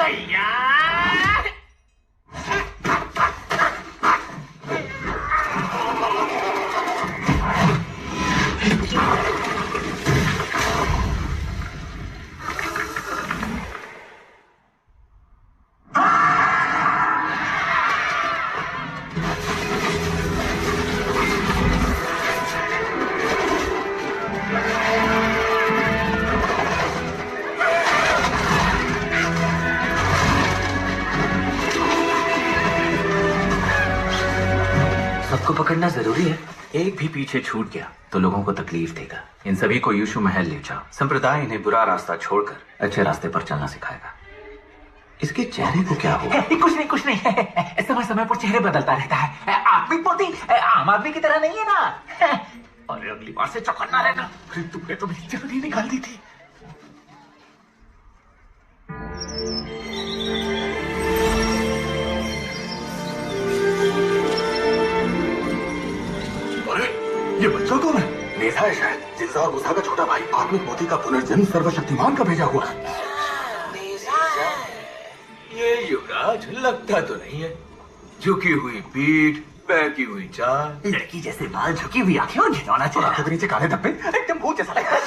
भैया सबको पकड़ना जरूरी है। एक भी पीछे छूट गया तो लोगों को तकलीफ देगा। इन सभी को यीशु महल ले जाओ। संप्रदाय इन्हें बुरा रास्ता छोड़कर अच्छे रास्ते पर चलना सिखाएगा। इसके चेहरे को क्या हुआ? कुछ नहीं समय समय पर चेहरे बदलता रहता है। आत्मिक पोती आम आदमी की तरह नहीं है ना। और अगली बार से चौकन्ना रहना। तुमने तो मेरी जान ही निकाल दी थी। ये बच्चा कौन है? नेजा है शायद। जिंजा और मूसा का छोटा भाई। आत्मिक मोती का पुनर्जन्म सर्वशक्तिमान का भेजा हुआ है। ये युवराज लगता तो नहीं है। झुकी हुई पीठ, बहकी हुई चाल, लड़की जैसे बाल, झुकी हुई आंखें और घिनौना चेहरा। आंखों के नीचे काले धब्बे, एकदम भूत जैसा लगता है।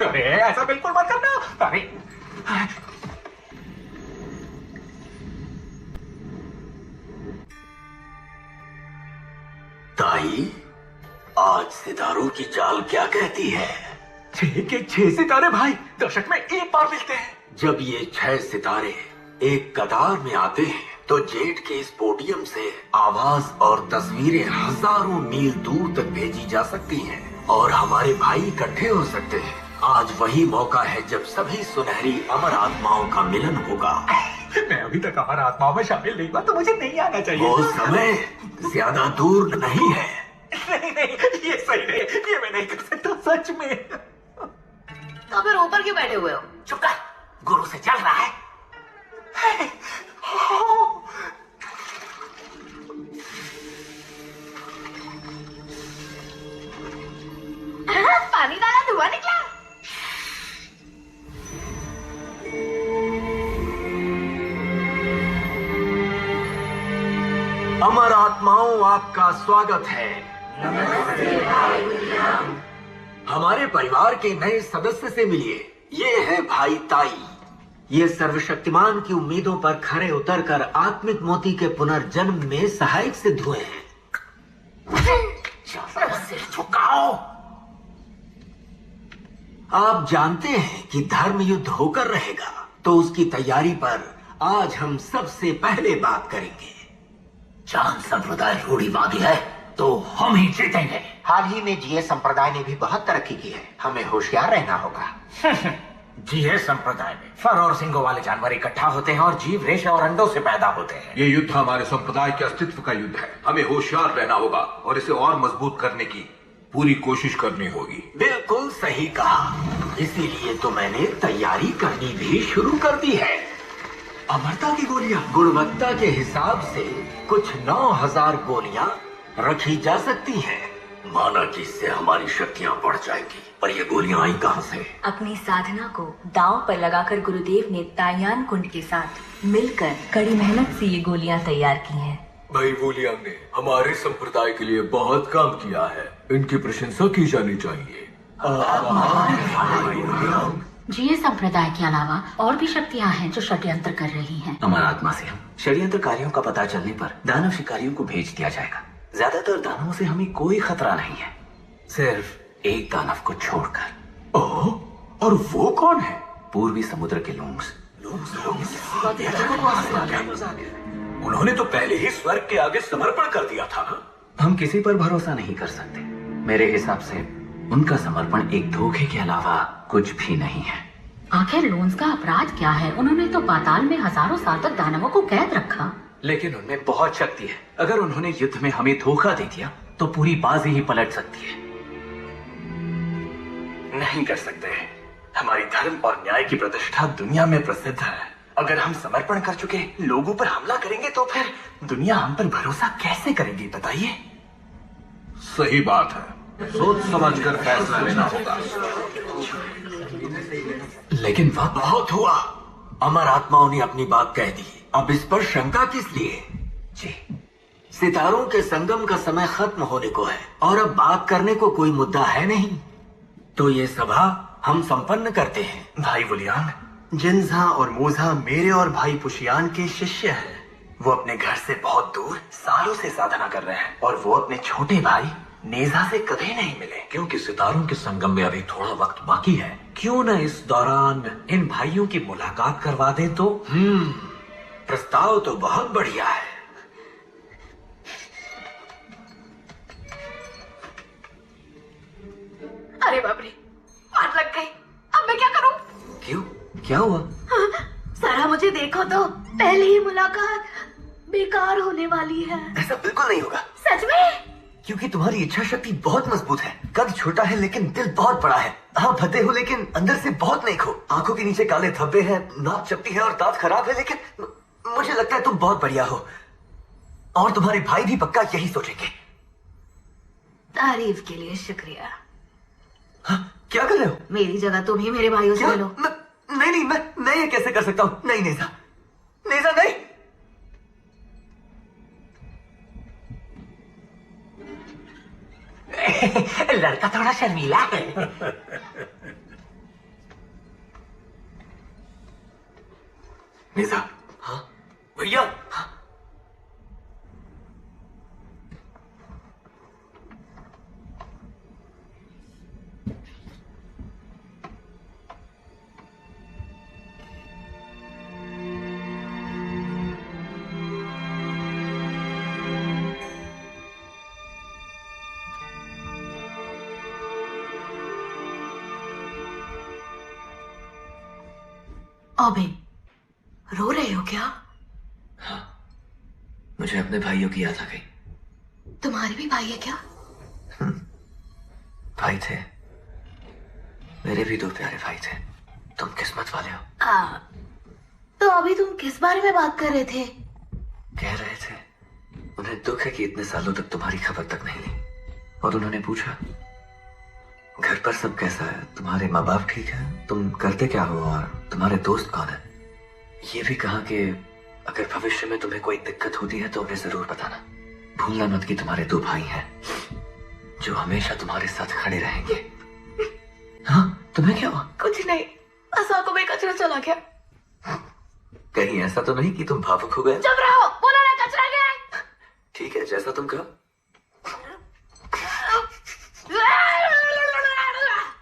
अरे ऐसा बिल्कुल मत करना। अरे ताई, आज सितारों की चाल क्या कहती है? 6 के 6 सितारे भाई दशक में एक बार मिलते हैं। जब ये 6 सितारे एक कतार में आते हैं तो जेट के इस पोडियम से आवाज और तस्वीरें हजारों मील दूर तक भेजी जा सकती हैं और हमारे भाई इकट्ठे हो सकते हैं। आज वही मौका है जब सभी सुनहरी अमर आत्माओं का मिलन होगा। मैं अभी तक अमर आत्माओं में शामिल नहीं हुआ तो मुझे नहीं आना चाहिए। वो समय ज्यादा दूर नहीं है। नहीं ये सही नहीं। ये मैं नहीं कर सकता सच में। तो फिर ऊपर क्यों बैठे हुए हो? चुप कर। गुरु से चल रहा है। पानी डाला, धुआं निकला। अमर आत्माओं, आपका स्वागत है। हमारे परिवार के नए सदस्य से मिलिए। ये है भाई ताई। ये सर्वशक्तिमान की उम्मीदों पर खरे उतरकर आत्मिक मोती के पुनर्जन्म में सहायक सिद्ध हुए हैं। सिर झुकाओ। आप जानते हैं कि धर्म युद्ध होकर रहेगा, तो उसकी तैयारी पर आज हम सबसे पहले बात करेंगे। चांद संप्रदाय रूढ़िवादी है तो हम ही जीतेंगे। हाल ही में जीए संप्रदाय ने भी बहुत तरक्की की है। हमें होशियार रहना होगा। जीए संप्रदाय में फर और सिंगों वाले जानवर इकट्ठा होते हैं और जीव रेशे और अंडों से पैदा होते हैं। ये युद्ध हमारे संप्रदाय के अस्तित्व का युद्ध है। हमें होशियार रहना होगा और इसे और मजबूत करने की पूरी कोशिश करनी होगी। बिल्कुल सही कहा। इसीलिए तो मैंने तैयारी करनी भी शुरू कर दी है। अमरता की गोलियां। गुणवत्ता के हिसाब से कुछ 9000 गोलियां रखी जा सकती हैं। माना कि इससे हमारी शक्तियां बढ़ जाएंगी, पर ये गोलियां आई कहां से? अपनी साधना को दांव पर लगाकर गुरुदेव ने तायान कुंड के साथ मिलकर कड़ी मेहनत से ये गोलियां तैयार की हैं। भाई वूलियम ने हमारे संप्रदाय के लिए बहुत काम किया है। इनकी प्रशंसा की जानी चाहिए। जीए संप्रदाय के अलावा और भी शक्तियां हैं जो षड्यंत्र कर रही हैं। अमर आत्मा से हम षड्यंत्रकारियों का पता चलने पर दानव शिकारियों को भेज दिया जाएगा। ज्यादातर दानवों से हमें कोई खतरा नहीं है, सिर्फ एक दानव को छोड़कर। ओह, और वो कौन है? पूर्वी समुद्र के लूंग्स। उन्होंने तो पहले ही स्वर्ग के आगे समर्पण कर दिया था ना। हम किसी पर भरोसा नहीं कर सकते। मेरे हिसाब से उनका समर्पण एक धोखे के अलावा कुछ भी नहीं है। आखिर लून्स का अपराध क्या है? उन्होंने तो पाताल में हजारों साल तक दानवों को कैद रखा। लेकिन उनमें बहुत शक्ति है। अगर उन्होंने युद्ध में हमें धोखा दे दिया तो पूरी बाजी ही पलट सकती है। नहीं कर सकते। हमारी धर्म और न्याय की प्रतिष्ठा दुनिया में प्रसिद्ध है। अगर हम समर्पण कर चुके लोगों पर हमला करेंगे तो फिर दुनिया हम पर भरोसा कैसे करेगी, बताइए? सही बात है। सोच समझकर फैसला लेना होगा। लेकिन वक्त बहुत हुआ। अमर आत्माओं ने अपनी बात कह दी, अब इस पर शंका किस लिए? जी, सितारों के संगम का समय खत्म होने को है और अब बात करने को कोई मुद्दा है नहीं, तो ये सभा हम संपन्न करते हैं। भाई वुलियांग, जिनजा और मोजा मेरे और भाई पुशियान के शिष्य हैं। वो अपने घर से बहुत दूर सालों से साधना कर रहे हैं और वो अपने छोटे भाई नेजा से कभी नहीं मिले। क्योंकि सितारों के संगम में अभी थोड़ा वक्त बाकी है, क्यों न इस दौरान इन भाइयों की मुलाकात करवा दें तो? प्रस्ताव तो बहुत बढ़िया है। अरे बाप रे, आग लग गई। अब मैं क्या करूं? क्यों, क्या हुआ? सारा मुझे देखो तो, पहली ही मुलाकात बेकार होने वाली है। ऐसा बिल्कुल नहीं होगा, सच में? क्योंकि तुम्हारी इच्छा शक्ति बहुत मजबूत है। कद छोटा है लेकिन दिल बहुत बड़ा है। हाँ, भद्दे हो लेकिन अंदर से बहुत नेक हो। आंखों के नीचे काले धब्बे हैं, नाक चपटी है और दांत खराब है, लेकिन मुझे लगता है तुम बहुत बढ़िया हो और तुम्हारे भाई भी पक्का यही सोचेंगे। तारीफ के लिए शुक्रिया। हाँ, क्या कर रहे हो? मेरी जगह तुम ही मेरे भाइयों से क्या? लो। नहीं, मैं ये कैसे कर सकता हूँ? नहीं नेजा, नेजा नहीं। लड़का थोड़ा शर्मीला है। नेजा। हाँ भैया। हाँ। ओबिन, रो रहे हो क्या? हाँ, मुझे अपने भाइयों की याद आ गई। तुम्हारे भी भाई है क्या? भाई थे, मेरे भी दो प्यारे भाई थे। तुम किस्मत वाले हो। तो अभी तुम किस बारे में बात कर रहे थे? कह रहे थे उन्हें दुख है कि इतने सालों तक तुम्हारी खबर तक नहीं ली, और उन्होंने पूछा घर पर सब कैसा है, तुम्हारे माँ बाप ठीक है, तुम करते क्या हो और तुम्हारे दोस्त कौन है। ये भी कहा कि अगर भविष्य में तुम्हें कोई दिक्कत होती है तो उन्हें जरूर बताना। भूलना मत कि तुम्हारे दो भाई हैं जो हमेशा तुम्हारे साथ खड़े रहेंगे। हाँ, तुम्हें क्या हुआ? कुछ नहीं, बस आंखों में कचरा चला गया। कहीं ऐसा तो नहीं कि तुम भावुक हो गए? चुप रहो, बोला ना कचरा गया है। ठीक है, जैसा तुम कहो।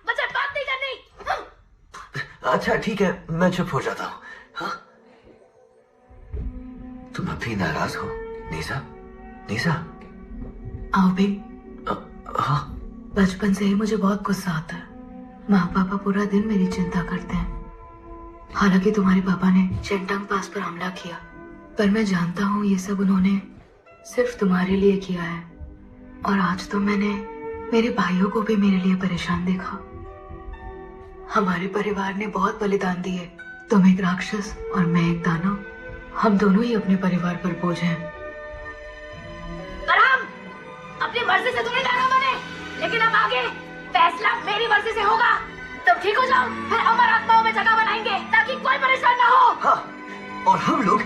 मुझे बात नहीं करनी। अच्छा ठीक है, मैं चुप हो जाता हूँ। हाँ, तुम अभी नाराज हो नेजा? नेजा? आओ बे। हाँ, बचपन से ही मुझे बहुत गुस्सा आता है। माँ पापा पूरा दिन मेरी चिंता करते हैं। हालांकि तुम्हारे पापा ने चेंगटंग पास पर हमला किया, पर मैं जानता हूँ ये सब उन्होंने सिर्फ तुम्हारे लिए किया है। और आज तो मैंने मेरे भाइयों को भी मेरे लिए परेशान देखा। हमारे परिवार ने बहुत बलिदान दिए। तुम एक राक्षस और मैं एक दानव, हम दोनों ही अपने परिवार पर बोझ हैं। अपनी मर्जी से तुम्हें दानव बने, लेकिन अब आगे फैसला मेरी मर्जी से होगा। तुम ठीक हो जाओ, फिर अमर आत्माओं में जगह बनाएंगे ताकि कोई परेशान ना हो। हाँ, और हम लोग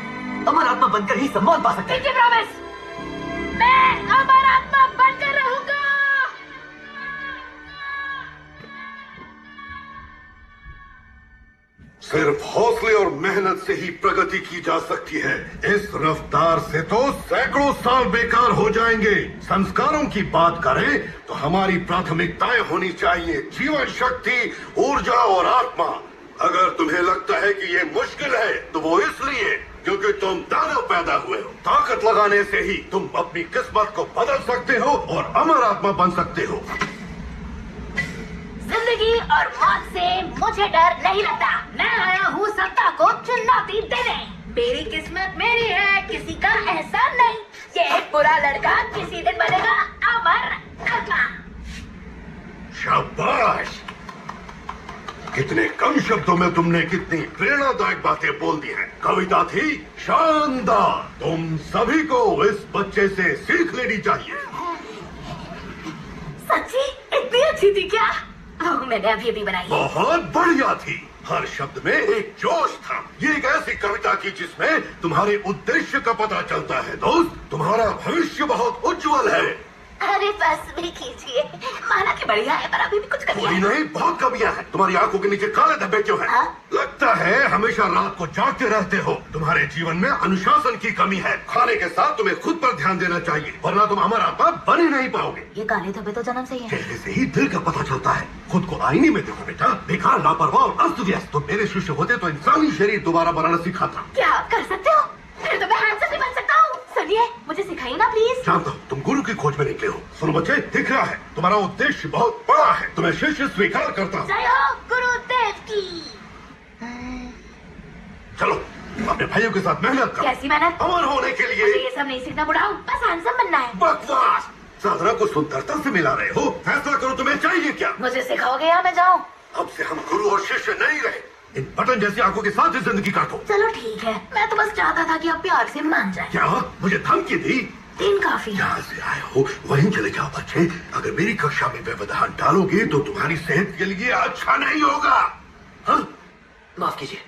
अमर आत्मा बनकर ही सम्मान पा सकते हैं। प्रॉमिस, मैं अमर आत्मा बनकर रहूंगा। सिर्फ हौसले और मेहनत से ही प्रगति की जा सकती है। इस रफ्तार से तो सैकड़ों साल बेकार हो जाएंगे। संस्कारों की बात करें तो हमारी प्राथमिकताएं होनी चाहिए जीवन शक्ति, ऊर्जा और आत्मा। अगर तुम्हें लगता है कि ये मुश्किल है तो वो इसलिए क्योंकि तुम दानव पैदा हुए हो। ताकत लगाने से ही तुम अपनी किस्मत को बदल सकते हो और अमर आत्मा बन सकते हो। जिंदगी और मौत से मुझे डर नहीं लगता। मैं आया हूँ सत्ता को चुनौती देने। मेरी किस्मत मेरी है, किसी का एहसान नहीं। ये बुरा लड़का किसी दिन बनेगा अमर आत्मा। शाबाश! कितने कम शब्दों में तुमने कितनी प्रेरणादायक बातें बोल दी हैं। कविता थी शानदार। तुम सभी को इस बच्चे से सीख लेनी चाहिए। सच्ची अच्छी थी क्या? ओह, मैंने अभी अभी बनाई है। बहुत बढ़िया थी। हर शब्द में एक जोश था। ये एक ऐसी कविता थी जिसमें तुम्हारे उद्देश्य का पता चलता है। दोस्त, तुम्हारा भविष्य बहुत उज्जवल है। अरे बस भी कीजिए, माना कि बढ़िया है पर अभी भी कुछ कोई करिए। नहीं, बहुत कमियां हैं। तुम्हारी आंखों के नीचे काले धब्बे क्यों हैं? हाँ? लगता है हमेशा रात को जागते रहते हो। तुम्हारे जीवन में अनुशासन की कमी है। खाने के साथ तुम्हें खुद पर ध्यान देना चाहिए, वरना तुम अमर आत्मा बन ही नहीं पाओगे। ये काले धब्बे तो जन्म से ही है। चेहरे से ही दिल का पता चलता है। खुद को आईने में देखो बेटा, बेकार, लापरवाह और अस्त व्यस्त। तुम मेरे शिष्य होते तो इंसानी शरीर दोबारा बनाना सिखाता। क्या आप कर सकते हो? फिर तो मैं हैंडसम भी बन सकता हूँ। सुनिए, मुझे सिखाइए ना प्लीज। जानता हूँ तुम गुरु की खोज में निकले हो। सुनो बच्चे, दिख रहा है तुम्हारा उद्देश्य बहुत बड़ा है। तुम्हें शिष्य स्वीकार करता हूँ। जय हो गुरुदेव की। चलो अपने भाइयों के साथ मेहनत करो। कैसी मेहनत? अमर होने के मुझे लिए। ये सब नहीं सीखना बुढ़ाऊ, बस हैंडसम बनना है। बकवास। साधना को सुंदरता से मिला रहे हो। फैसला करो, तुम्हें चाहिए क्या? मुझे सिखाओगे या मैं जाऊँ? अब से हम गुरु और शिष्य नहीं रहे। इन बटन जैसी आंखों के साथ ही जिंदगी काटो। चलो ठीक है, मैं तो बस चाहता था कि आप प्यार से मान जाए। क्या मुझे धमकी दी? दिन काफी है। जहाँ से आए हो वहीं चले जाओ बच्चे। अगर मेरी कक्षा में व्यवधान डालोगे तो तुम्हारी सेहत के लिए अच्छा नहीं होगा। हाँ? माफ कीजिए।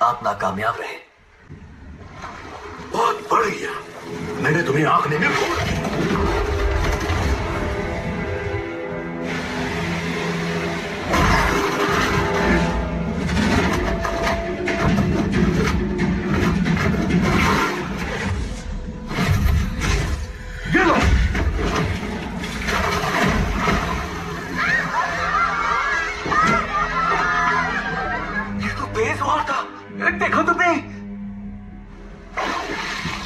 आप नाकामयाब रहे। बहुत बढ़िया। मैंने तुम्हें आंकने में भूल दिया। ये लो। ये तो बेसवार था। देखो तुमने।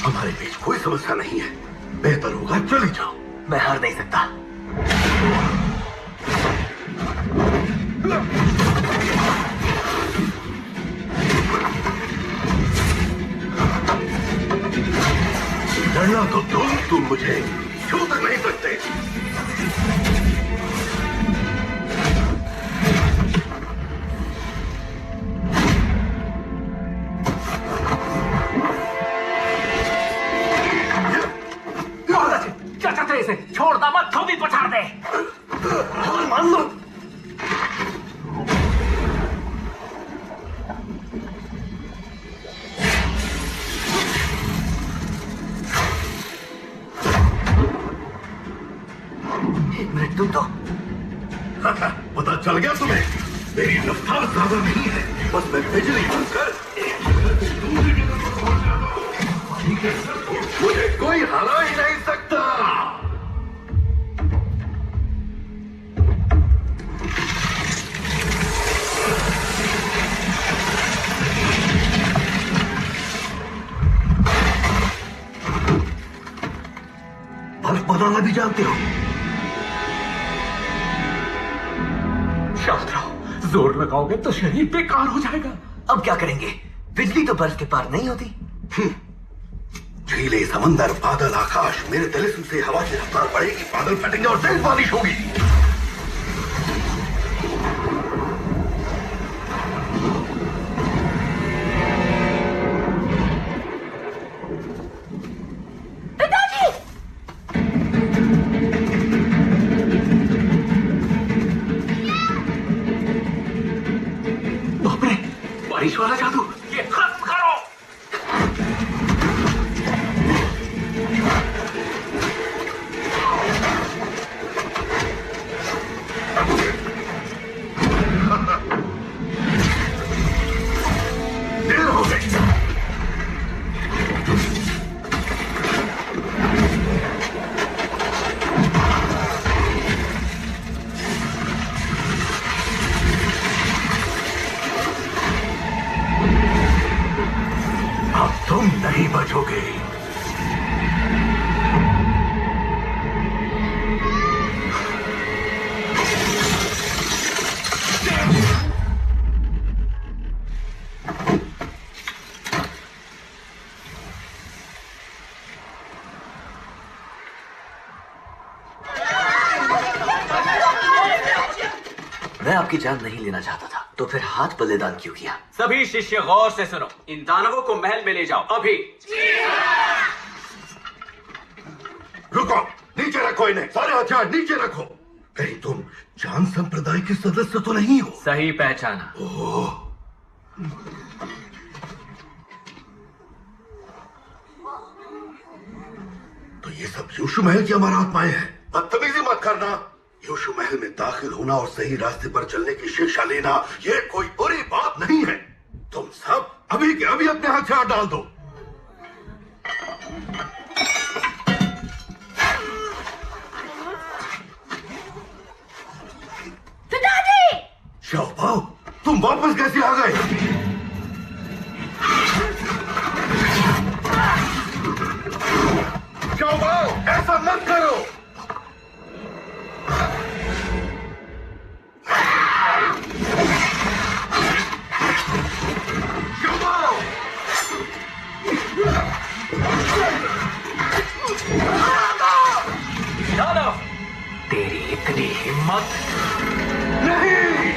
हमारे बीच कोई समस्या नहीं है। बेहतर होगा चली जाओ। मैं हार नहीं सकता। डरना तो तुम मुझे छू तक नहीं सकते। क्या चाहते हैं इसे? छोड़ना मत, धोबी पछाड़ दे। मान लो। एक मिनट, तुम तो पता चल गया तुम्हें? मेरी रफ्तार ज्यादा नहीं है, बस मैं बिजली बनकर मुझे कोई हरा ही नहीं सकता। बर्फ बनाना भी जानते हो? शांत रहो, जोर लगाओगे तो शरीर बेकार हो जाएगा। अब क्या करेंगे? बिजली तो बर्फ के पार नहीं होती। झीलें, समंदर, बादल, आकाश, मेरे तिलिस्म से हवा की रफ्तार बढ़ेगी, बादल फटेंगे और तेज बारिश होगी। पिताजी! बाप रे, बारिश वाला जादू, ये खत्म करो। अब तुम नहीं बचोगे। मैं आपकी जान नहीं लेना चाहता था, तो फिर हाथ बलिदान क्यों किया? सभी शिष्य गौर से सुनो, इन दानवों को महल में ले जाओ अभी। रुको, नीचे रखो इन्हें, सारे हथियार नीचे रखो। कहीं तुम चांद संप्रदाय के सदस्य तो नहीं हो? सही पहचाना। तो ये सब यूशु महल की अमर आत्माएं हैं। बदतमीजी मत करना। यूशु महल में दाखिल होना और सही रास्ते पर चलने की शिक्षा लेना ये कोई बुरी बात नहीं है। तुम सब अभी के अभी अपने हथियार डाल दो। पिताजी! शाओबाओ, तुम वापस कैसे आ गए? शाओबाओ, ऐसा मत करो। दानव, तेरी इतनी हिम्मत! नहीं!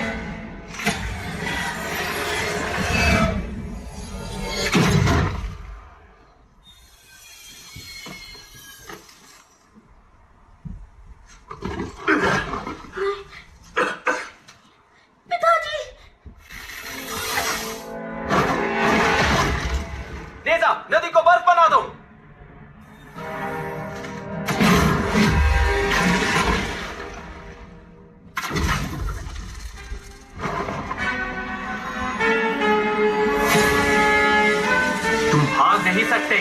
पिताजी! नेजा, नदी को बर्फ बना दो। तुम भाग नहीं सकते।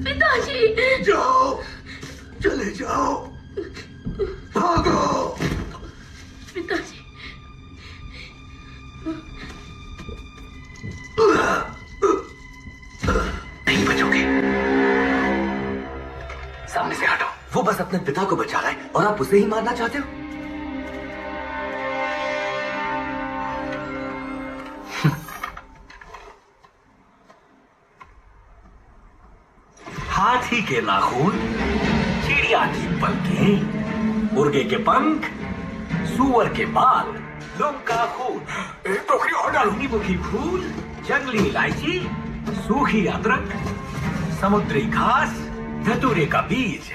पिताजी! जाओ, चले जाओ, भागो। पिताजी! नहीं बचोगे। सामने से हटो। वो बस अपने पिता को बचा रहा है और आप उसे ही मारना चाहते हो? हाथी के नाखून, चिड़िया की पलकें, मुर्गे के पंख, सुअर के बाल, लोम का खून, एक टोकरी और डालो, नींबू की फूल, जंगली इलायची, सूखी अदरक, समुद्री घास, धतूरे का बीज।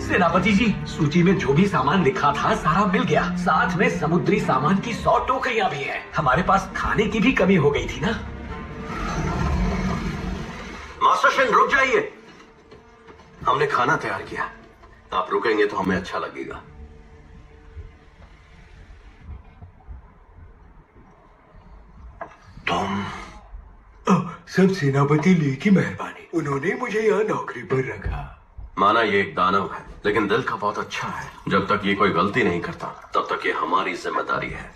सेनापति जी, सूची में जो भी सामान लिखा था सारा मिल गया। साथ में समुद्री सामान की 100 टोकरियां भी हैं। हमारे पास खाने की भी कमी हो गई थी ना। मास्टर शेन, रुक जाइए। हमने खाना तैयार किया, आप रुकेंगे तो हमें अच्छा लगेगा। तुम सब सेनापति ली की मेहरबानी, उन्होंने मुझे यहाँ नौकरी पर रखा। माना ये एक दानव है, लेकिन दिल का बहुत अच्छा है। जब तक ये कोई गलती नहीं करता तब तक ये हमारी जिम्मेदारी है।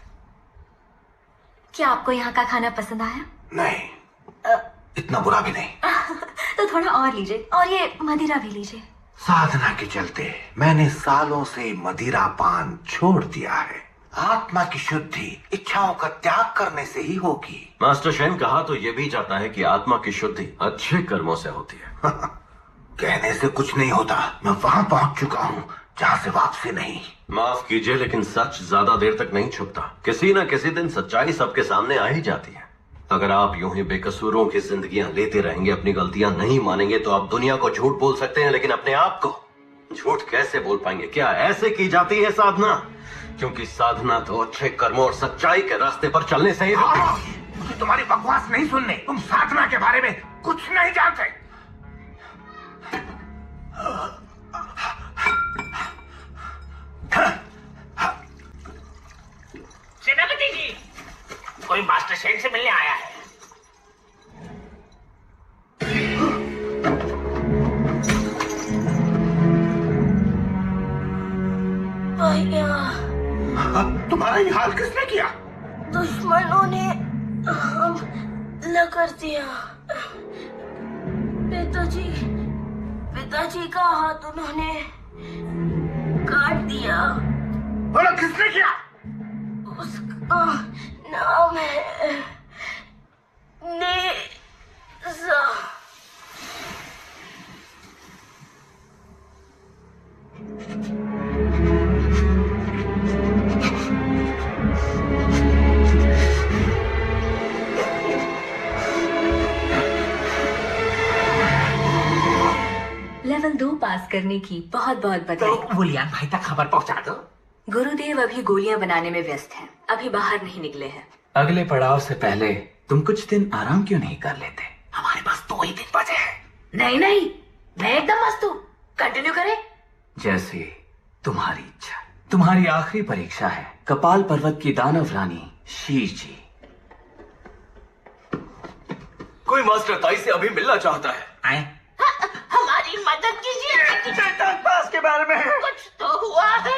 क्या आपको यहाँ का खाना पसंद आया? नहीं, इतना बुरा भी नहीं। तो थोड़ा और लीजिए, और ये मदिरा भी लीजिए। साधना के चलते मैंने सालों से मदिरा पान छोड़ दिया है। आत्मा की शुद्धि इच्छाओं का त्याग करने से ही होगी। मास्टर शेन कहा तो ये भी जाता है कि आत्मा की शुद्धि अच्छे कर्मों से होती है। कहने से कुछ नहीं होता। मैं वहां पहुंच चुका हूँ जहाँ से वापसी नहीं। माफ कीजिए, लेकिन सच ज्यादा देर तक नहीं छुपता। किसी न किसी दिन सच्चाई सबके सामने आ ही जाती है। अगर आप यूं ही बेकसूरों की जिंदगियां लेते रहेंगे, अपनी गलतियां नहीं मानेंगे, तो आप दुनिया को झूठ बोल सकते हैं, लेकिन अपने आप को झूठ कैसे बोल पाएंगे? क्या ऐसे की जाती है साधना? क्योंकि साधना तो अच्छे कर्मों और सच्चाई के रास्ते पर चलने से ही मुझे तुम्हारी बकवास नहीं सुननी। तुम साधना के बारे में कुछ नहीं जानते। सेनापति जी, कोई मास्टर शेन से मिलने आया है। भैया, तुम्हारा ये हाल किसने किया? दुश्मनों ने हमला कर दिया। पिताजी का हाथ उन्होंने काट दिया। बोलो किसने किया? उसका नाम है नेजा। लेवल 2 पास करने की बहुत बहुत बधाई। तो बुलियान भाई तक खबर पहुंचा दो। गुरुदेव अभी गोलियां बनाने में व्यस्त हैं, अभी बाहर नहीं निकले हैं। अगले पड़ाव से पहले तुम कुछ दिन आराम क्यों नहीं कर लेते? हमारे पास 2 ही दिन बचे हैं। नहीं, मैं एकदम मस्त हूँ। कंटिन्यू करें। जैसे तुम्हारी इच्छा। तुम्हारी आखिरी परीक्षा है कपाल पर्वत की दानव रानी शीर जी। कोई मास्टर ताई से अभी मिलना चाहता है। आए? हमारी मदद कीजिए। पास के बारे में कुछ तो हुआ है।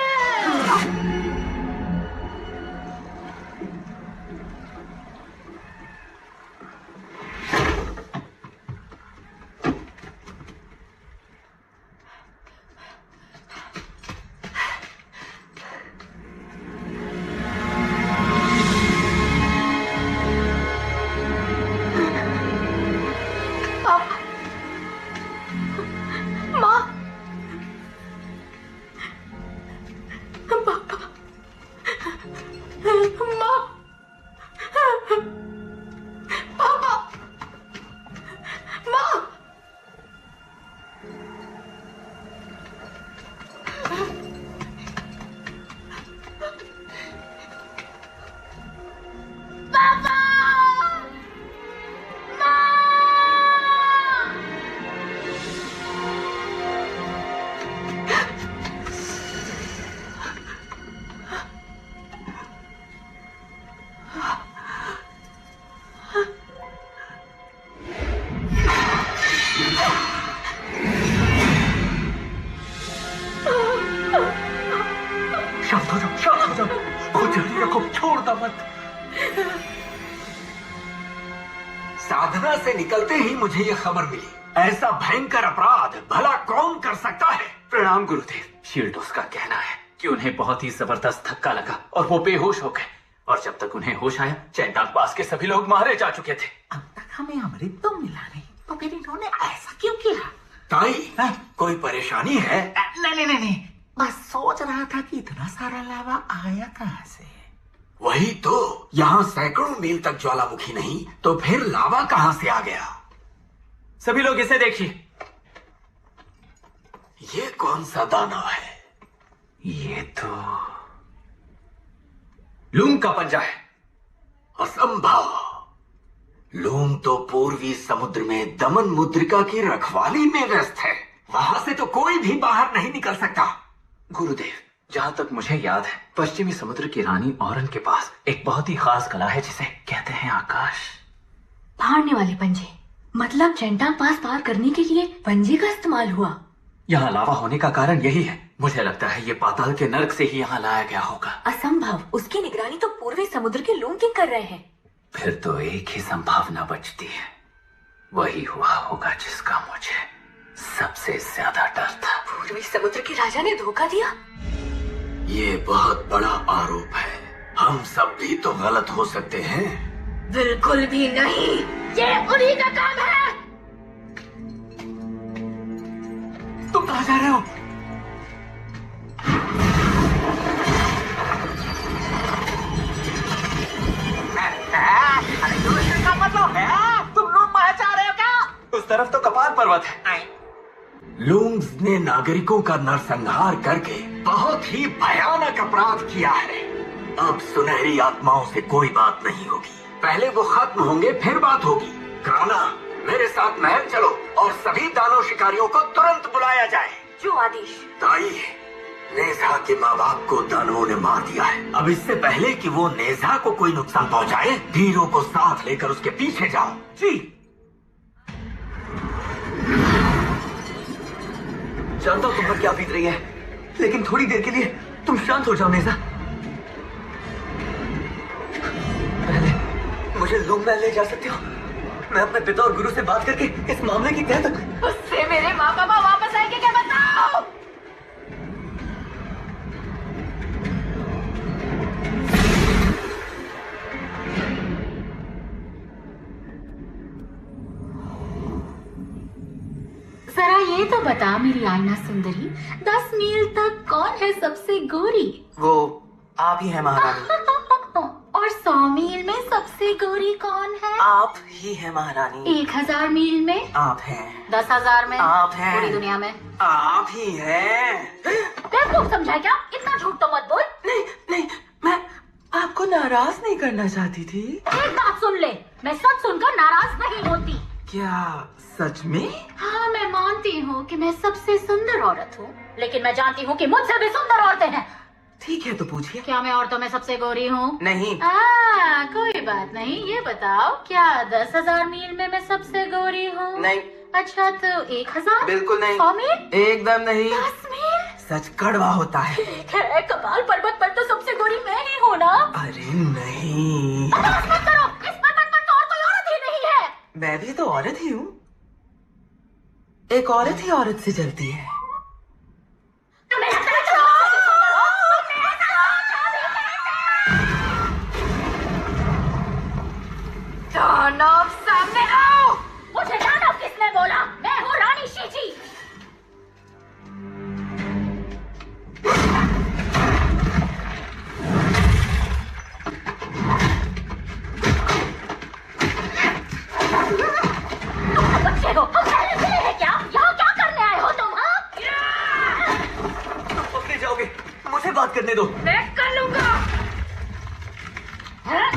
साधना से निकलते ही मुझे यह खबर मिली। ऐसा भयंकर अपराध भला कौन कर सकता है? प्रणाम गुरुदेव। शील्डोस का कहना है कि उन्हें बहुत ही जबरदस्त धक्का लगा और वो बेहोश हो गए, और जब तक उन्हें होश आया चैंटांग पास के सभी लोग मारे जा चुके थे। अब तक हमें अमृत तो मिला नहीं, तो फिर इन्होंने ऐसा क्यों किया? ताई, कोई परेशानी है? नहीं, बस सोच रहा था कि इतना सारा लावा आया कहाँ से। वही तो, यहाँ सैकड़ों मील तक ज्वालामुखी नहीं तो फिर लावा कहाँ से आ गया? सभी लोग इसे देखिए। ये कौन सा दानव है? ये तो लूंग का पंजा है। असंभव। लूंग तो पूर्वी समुद्र में दमन मुद्रिका की रखवाली में व्यस्त है। वहां से तो कोई भी बाहर नहीं निकल सकता। गुरुदेव, जहां तक मुझे याद है पश्चिमी समुद्र की रानी औरन के पास एक बहुत ही खास कला है जिसे कहते हैं आकाश। फाड़ने वाले पंजे, मतलब चैंटांग पास पार करने के लिए पंजे का इस्तेमाल हुआ। यहाँ लावा होने का कारण यही है। मुझे लगता है ये पाताल के नर्क से ही यहाँ लाया गया होगा। असंभव, उसकी निगरानी तो पूर्वी समुद्र के लूंग किंग कर रहे हैं। फिर तो एक ही संभावना बचती है, वही हुआ होगा जिसका मुझे सबसे ज्यादा डर था। पूर्वी समुद्र के राजा ने धोखा दिया। ये बहुत बड़ा आरोप है। हम सब भी तो गलत हो सकते हैं। बिल्कुल भी नहीं, ये उन्हीं का काम है। तुम कहाँ जा रहे हो? अरे दूसरे का मतलब है तुम लोग वहां जा रहे हो क्या? उस तरफ तो कपाल पर्वत है। लूंग्स ने नागरिकों का नरसंहार करके बहुत ही भयानक अपराध किया है। अब सुनहरी आत्माओं से कोई बात नहीं होगी। पहले वो खत्म होंगे फिर बात होगी। क्राना, मेरे साथ महल चलो और सभी दानव शिकारियों को तुरंत बुलाया जाए। जो आदेश। ताई, नेजा के माँ बाप को दानवों ने मार दिया है। अब इससे पहले कि वो नेजा को कोई नुकसान पहुंचाए, वीरों को साथ लेकर उसके पीछे जाओ। जी। जानता हूँ तुम पर क्या बीत रही है, लेकिन थोड़ी देर के लिए तुम शांत हो जाओ नेजा। पहले मुझे लूम महल ले जा सकते हो? मैं अपने पिता और गुरु से बात करके इस मामले की तह तक। उससे मेरे माँ बाबा वापस आएंगे क्या बताओ? जरा ये तो बता मेरी आईना सुंदरी, 10 मील तक कौन है सबसे गोरी? वो आप ही हैं महारानी। और 100 मील में सबसे गोरी कौन है? आप ही हैं महारानी। 1000 मील में? आप हैं। 10,000 में? आप हैं। पूरी दुनिया में? आप ही हैं। बेवकूफ समझा क्या? इतना झूठ तो मत बोल। नहीं नहीं, मैं आपको नाराज नहीं करना चाहती थी। एक बात सुन ले, मैं सच सुनकर नाराज नहीं होती। क्या सच में? हाँ, मैं मानती हूँ कि मैं सबसे सुंदर औरत हूँ, लेकिन मैं जानती हूँ कि मुझसे भी सुंदर औरतें हैं। ठीक है तो पूछिए। क्या मैं औरतों में सबसे गोरी हूँ? नहीं। कोई बात नहीं, ये बताओ क्या 10,000 मील में मैं सबसे गोरी हूँ? नहीं। अच्छा तो 1,000? बिल्कुल नहीं। 100 मील? एकदम नहीं। 10 मील? सच कड़वा होता है। ठीक है, कपाल पर्वत पर तो सबसे गोरी मैं ही हूँ ना? अरे नहीं, बकवास मत करो, इस पर्वत पर तो और कोई औरत ही नहीं है। मैं भी तो औरत ही हूँ। एक औरत ही औरत से जलती है। तुम्हें लगता है तुम सबसे सुंदर हो? दानव सामने आओ। मुझे दानव किसने बोला? मैं हूँ रानी शीजी। तुम बच्चे हो, हम पहले मिले हैं क्या? यहाँ क्या करने आए हो तुम? हाँ? तुम पकड़े जाओगे, मुझे बात करने दो। मैं कर लूंगा। हाँ?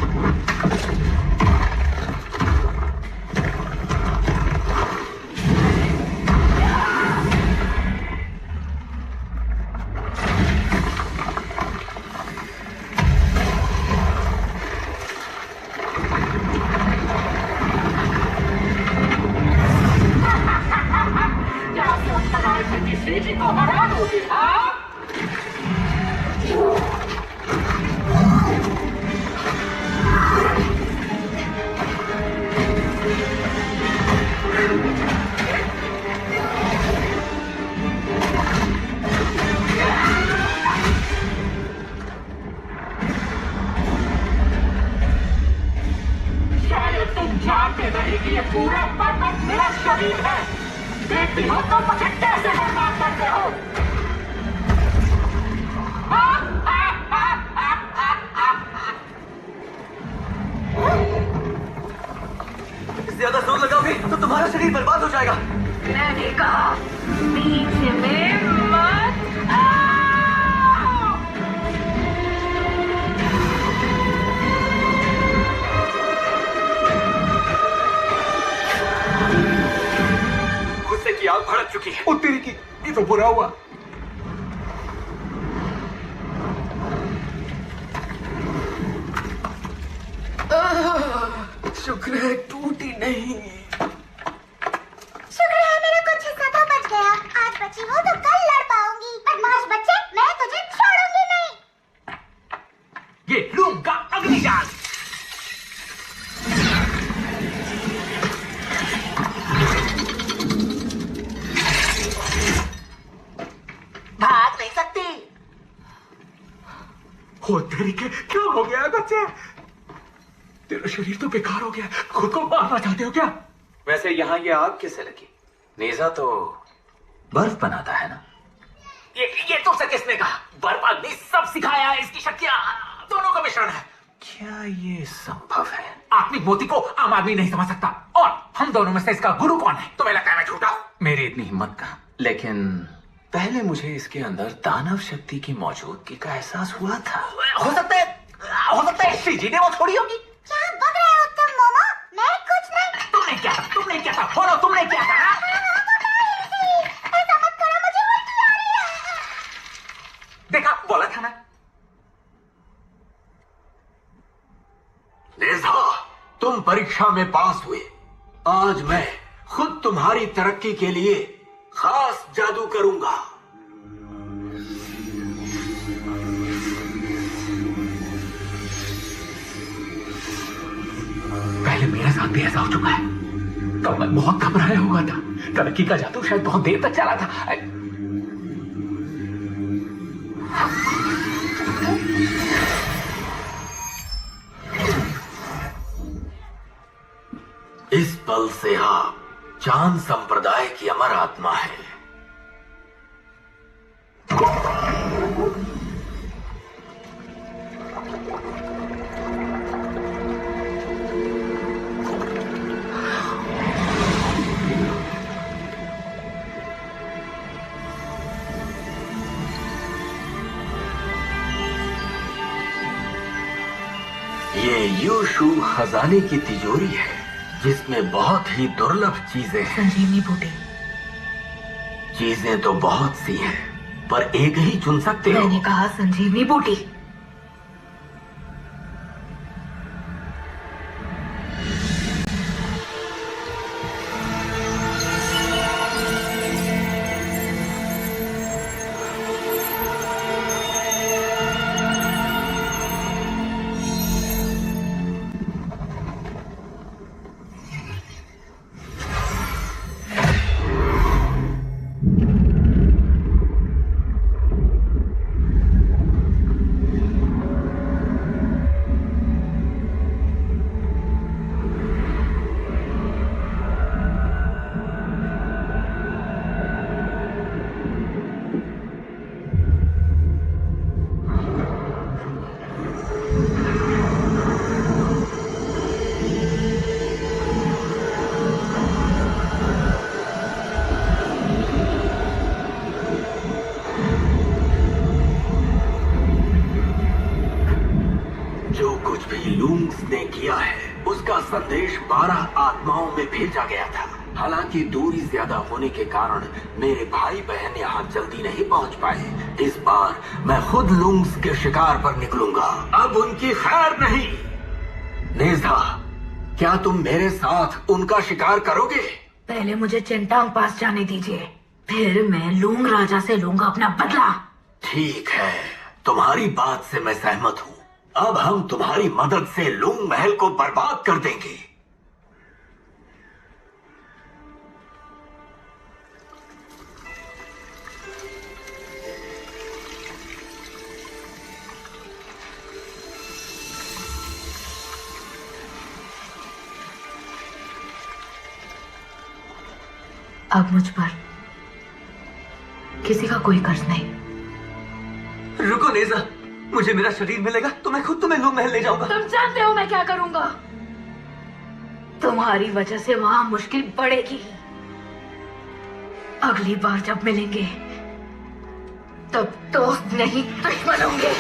क्या सोचता है कि किसी जी को हरा दोगे? हाँ? शायद तुम जानते नहीं कि ये पूरा पर्वत मेरा शरीर है। देखती हो तो मुझे कैसे बर्बाद करते हो? ज्यादा जोर लगाओगे तो तुम्हारा शरीर बर्बाद हो जाएगा। मैंने कहा बीच में मत आओ। गुस्से की आग भड़क चुकी है। तेरी की, ये तो बुरा हुआ। शुक्र है टूटी नहीं। शुक्र है मेरा कुछ हिस्सा तो बच गया। आज बची हूँ तो कल लड़ पाऊंगी। बदमाश बच्चे, मैं तुझे छोड़ूंगी नहीं। ये लूम का अग्निजाल। भाग नहीं सकती। हो तेरी के, क्या हो गया है बच्चे? तेरा शरीर तो बेकार हो गया। खुद को मारना चाहते हो क्या? वैसे यहाँ ये आग कैसे लगी? नेजा तो बर्फ बनाता है ना। ये तुमसे किसने कहा? बर्फ अग्नि सब सिखाया है। इसकी शक्तियां दोनों का मिश्रण है। क्या ये संभव है? आत्मिक मोती को आम आदमी नहीं समझ सकता। और हम दोनों में से इसका गुरु कौन है? तुम्हें लगता है मैं झूठा हूं? मेरी इतनी हिम्मत कहाँ। लेकिन पहले मुझे इसके अंदर दानव शक्ति की मौजूदगी का एहसास हुआ था। हो सकता है शीजी ने वो छोड़ी होगी। क्या बक रहे हो तुम मोमो? मैं कुछ नहीं। तुमने क्या था? बोलो, तुमने क्या था? ऐसा मत करो, मुझे उल्टी आ रही है। तुम परीक्षा में पास हुए। आज मैं खुद तुम्हारी तरक्की के लिए खास जादू करूंगा। पहले मेरे साथ भी ऐसा हो चुका है। तब मैं बहुत घबराया हुआ था। तरक्की का जादू शायद बहुत देर तक चला था। इस पल से आप चांद संप्रदाय की अमर आत्मा है। ये यूशु खजाने की तिजोरी है जिसमें बहुत ही दुर्लभ चीजें हैं। संजीवनी बूटी। चीजें तो बहुत सी हैं, पर एक ही चुन सकते हो। मैंने कहा संजीवनी बूटी। संदेश 12 आत्माओं में भेजा गया था। हालांकि दूरी ज्यादा होने के कारण मेरे भाई बहन यहाँ जल्दी नहीं पहुँच पाए। इस बार मैं खुद लुंग्स के शिकार पर निकलूंगा। अब उनकी खैर नहीं। नेजा, क्या तुम मेरे साथ उनका शिकार करोगे? पहले मुझे चिंटांग पास जाने दीजिए, फिर मैं लूंग राजा से लूंगा अपना बदला। ठीक है, तुम्हारी बात से मैं सहमत हूँ। अब हम तुम्हारी मदद से लूंग महल को बर्बाद कर देंगे। अब मुझ पर किसी का कोई कर्ज नहीं। रुको नेजा, मुझे मेरा शरीर मिलेगा तो मैं खुद तुम्हें लूंग महल ले जाऊंगा। तुम जानते हो मैं क्या करूंगा। तुम्हारी वजह से वहां मुश्किल बढ़ेगी। अगली बार जब मिलेंगे तब दोस्त नहीं दुश्मन होंगे।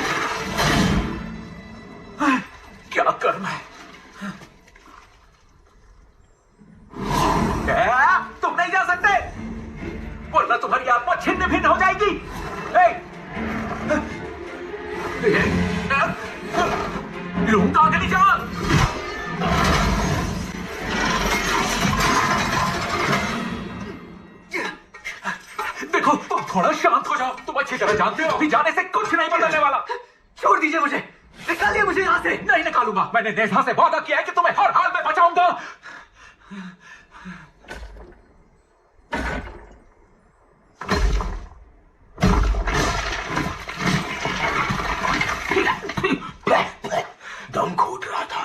क्या कर्म है। तुम नहीं जा सकते, वरना तुम्हारी आत्मा छिन्न भिन्न हो जाएगी। लूंगा अगली जान। देखो, तुम थोड़ा शांत हो जाओ। तुम अच्छी तरह जानते हो अभी जाने से कुछ नहीं बदलने वाला। छोड़ दीजिए मुझे, निकालिए मुझे यहाँ से। नहीं निकालूंगा। मैंने नेजा से वादा किया है कि तुम्हें हर हाल में बचाऊंगा। दम घोट रहा था।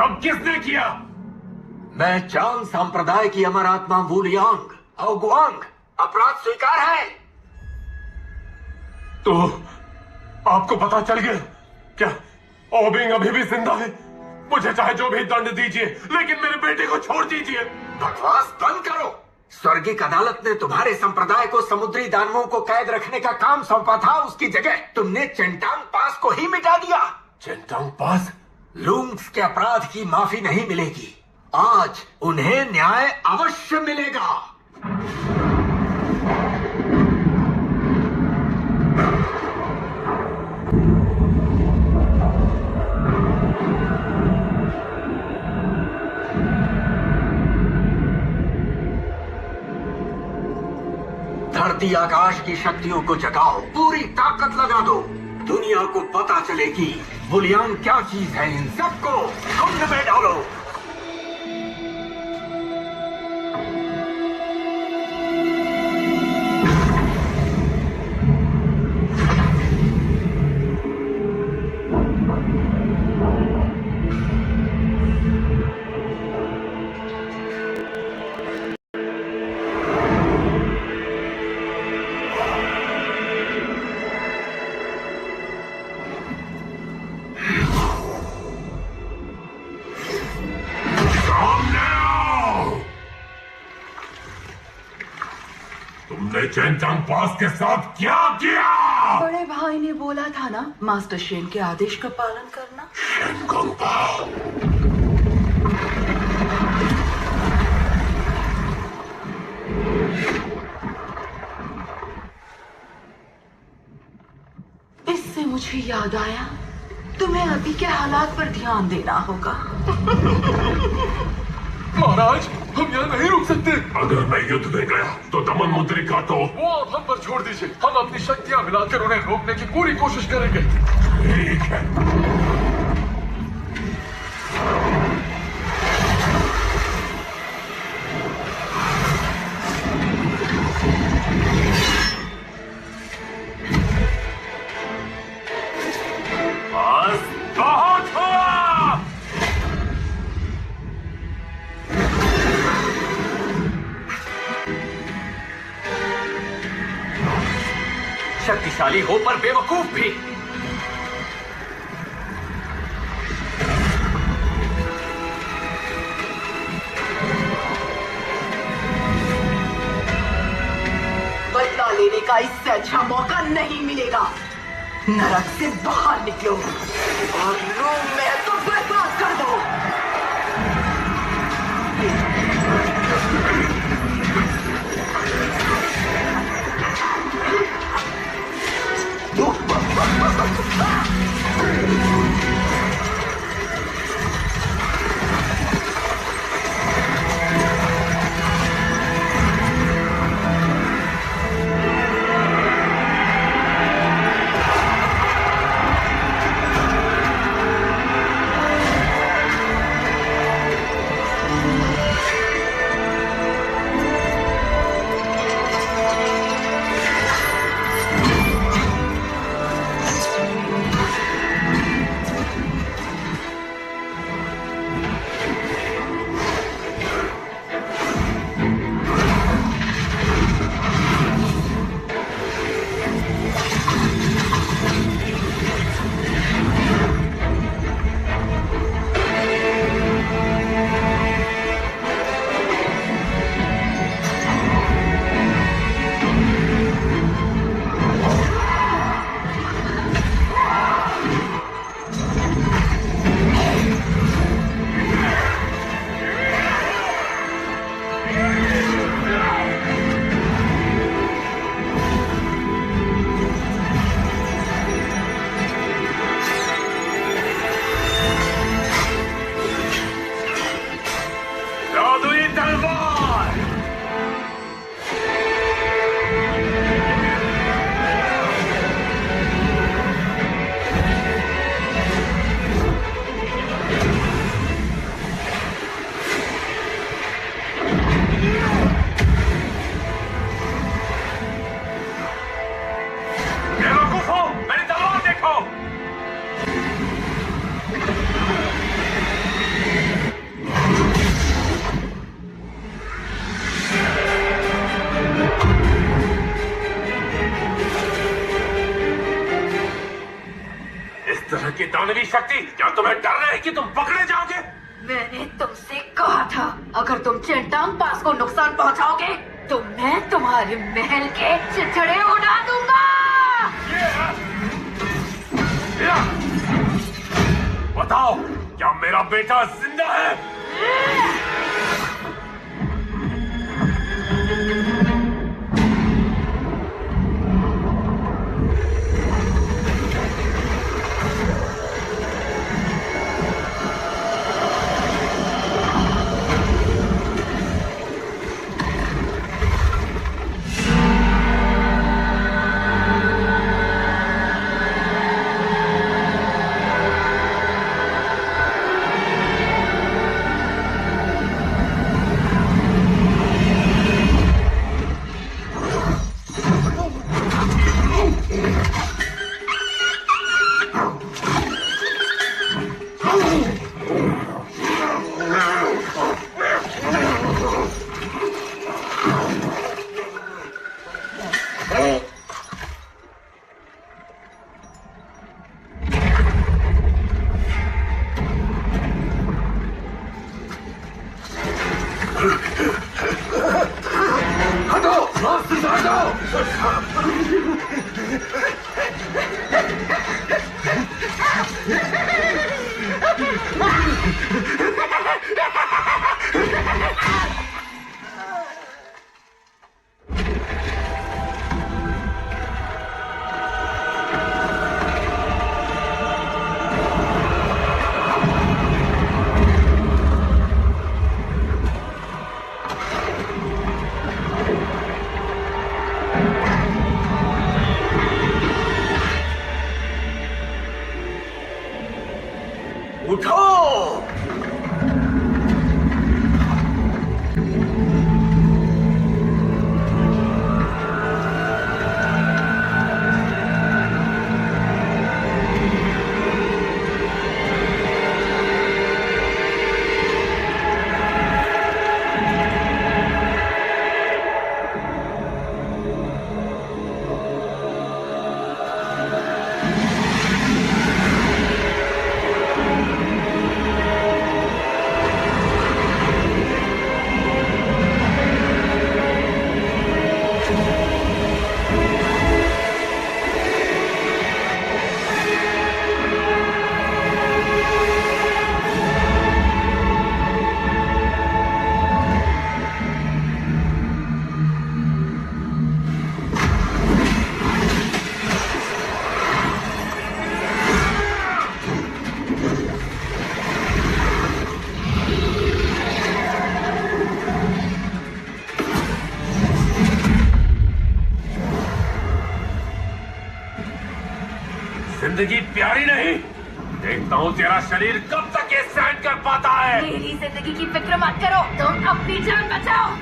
सब किसने किया? मैं चांग संप्रदाय की अमर आत्मा वुलियांग गुआंग। अपराध स्वीकार है। तो आपको पता चल गया क्या ओबिंग अभी भी जिंदा है? मुझे चाहे जो भी दंड दीजिए, लेकिन मेरे बेटे को छोड़ दीजिए। बकवास बंद करो। स्वर्गीय अदालत ने तुम्हारे संप्रदाय को समुद्री दानवों को कैद रखने का काम सौंपा था। उसकी जगह तुमने चेंटांग पास को ही मिटा दिया। चेंटांग पास? लूंग्स के अपराध की माफी नहीं मिलेगी। आज उन्हें न्याय अवश्य मिलेगा। धरती आकाश की शक्तियों को जगाओ, पूरी ताकत लगा दो। दुनिया को पता चले कि वुलियांग क्या चीज है। इन सबको कुंड में डालो। तुमने चेंटांग पास के साथ क्या किया? बड़े भाई ने बोला था ना, मास्टर शेन के आदेश का पालन करना। इससे मुझे याद आया, तुम्हें अभी के हालात पर ध्यान देना होगा। महाराज, हम यहाँ नहीं रुक सकते। अगर मैं युद्ध में गया तो दमन मुद्रिका तो वो आप हम पर छोड़ दीजिए। हम अपनी शक्तियाँ मिलाकर उन्हें रोकने की पूरी कोशिश करेंगे। ठीक है। बस बहुत हुआ। शक्तिशाली हो पर बेवकूफ भी। बदला लेने का इससे अच्छा मौका नहीं मिलेगा। नरक से बाहर निकलो और रूम में तो बर्बाद कर दो। की दानवी शक्ति, क्या तुम्हें डर है कि तुम पकड़े जाओगे? मैंने तुमसे कहा था अगर तुम चेंटांग पास को नुकसान पहुंचाओगे तो मैं तुम्हारे महल के चिथड़े उड़ा दूंगा। बताओ, क्या मेरा बेटा जिंदा है? जिंदगी प्यारी नहीं? देखता हूँ तेरा शरीर कब तक ये सहन कर पाता है। मेरी जिंदगी की फिक्र मत करो, तुम अपनी जान बचाओ।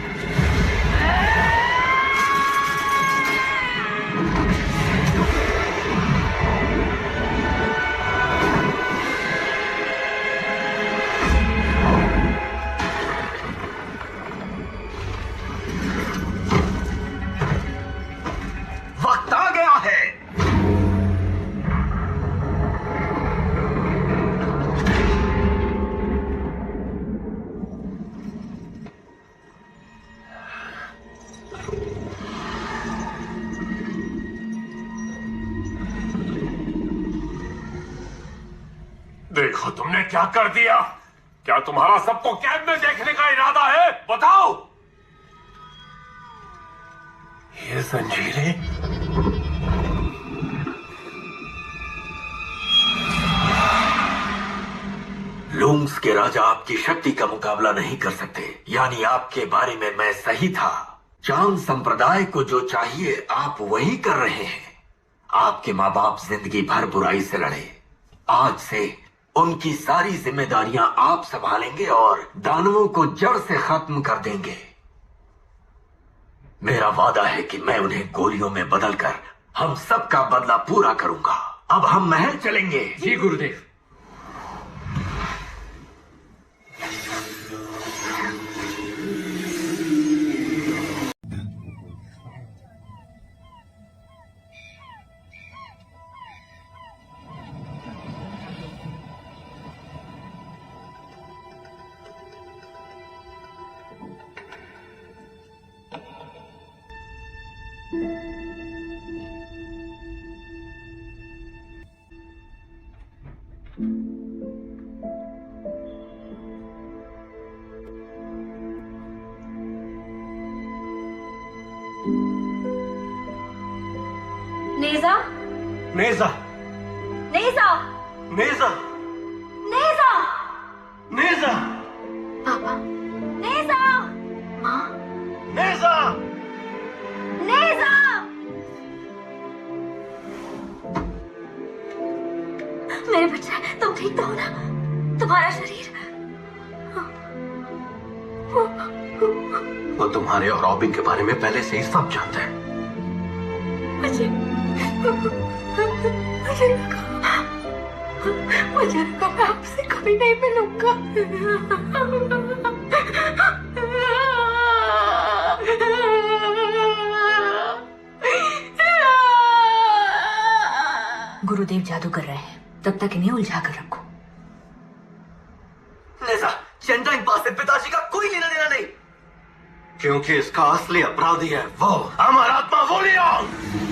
वक्त आ गया है। देखो तुमने क्या कर दिया। क्या तुम्हारा सबको कैद में देखने का इरादा है? बताओ। ये जंजीरें लूंग्स के राजा आपकी शक्ति का मुकाबला नहीं कर सकते। यानी आपके बारे में मैं सही था। चांग संप्रदाय को जो चाहिए आप वही कर रहे हैं। आपके माँ बाप जिंदगी भर बुराई से लड़े। आज से उनकी सारी जिम्मेदारियां आप संभालेंगे और दानवों को जड़ से खत्म कर देंगे। मेरा वादा है कि मैं उन्हें गोलियों में बदलकर हम सबका बदला पूरा करूंगा। अब हम महल चलेंगे। जी गुरुदेव। नेजा नेजा नेजा नेजा नेजा नेजा पापा, नेजा माँ, नेजा नेजा मेरे बच्चे, तुम ठीक तो हो ना? तुम्हारा शरीर वो तुम्हारे और रॉबिन के बारे में पहले से ही सब जानते हैं। मुझे लगा मैं आपसे कभी नहीं मिलूंगा। गुरुदेव जादू कर रहे हैं, तब तक इन्हें उलझा कर रखो। नेजा, चेंटांग पास से पिताजी का कोई लेना देना नहीं। क्योंकि इसका असली अपराधी है वो अमर आत्मा वोलियन।